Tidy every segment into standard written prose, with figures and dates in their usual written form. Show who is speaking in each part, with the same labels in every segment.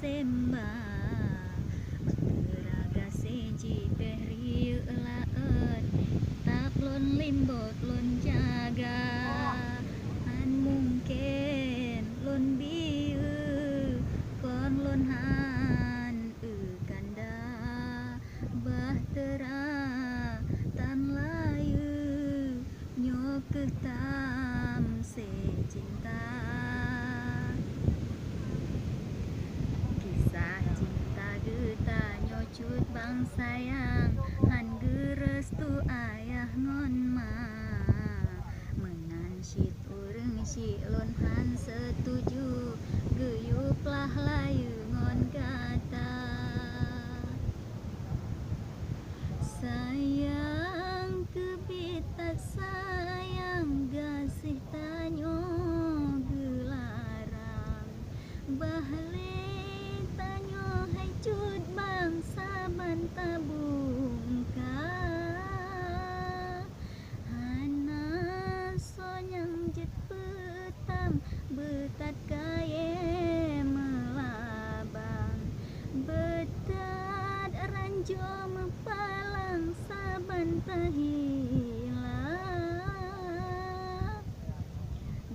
Speaker 1: sembah teraga seji pehri laet tak lon limbot lon jaga an mungkin lon biu kon lon han kanda bahtera tan layu nyok tam se cinta. Kisah cinta geta nyocut bang sayang han geres tu ayah ngon ma mengan syit ureng si lon han setuju geyuplah layu ngon kata sayang kebitak sayang gasih tanyo gelarang bahle tanyo hai cut bangsa bantabung ka hana sonyang jet petam betat kaye melabang betat ranjo mepalang saban tahilang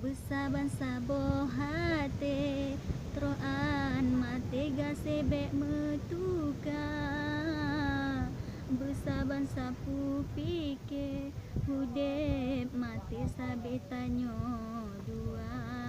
Speaker 1: besaban sabo hate troan mate gasebek metuka besaban sapu pike hudep mate sabetanyo dua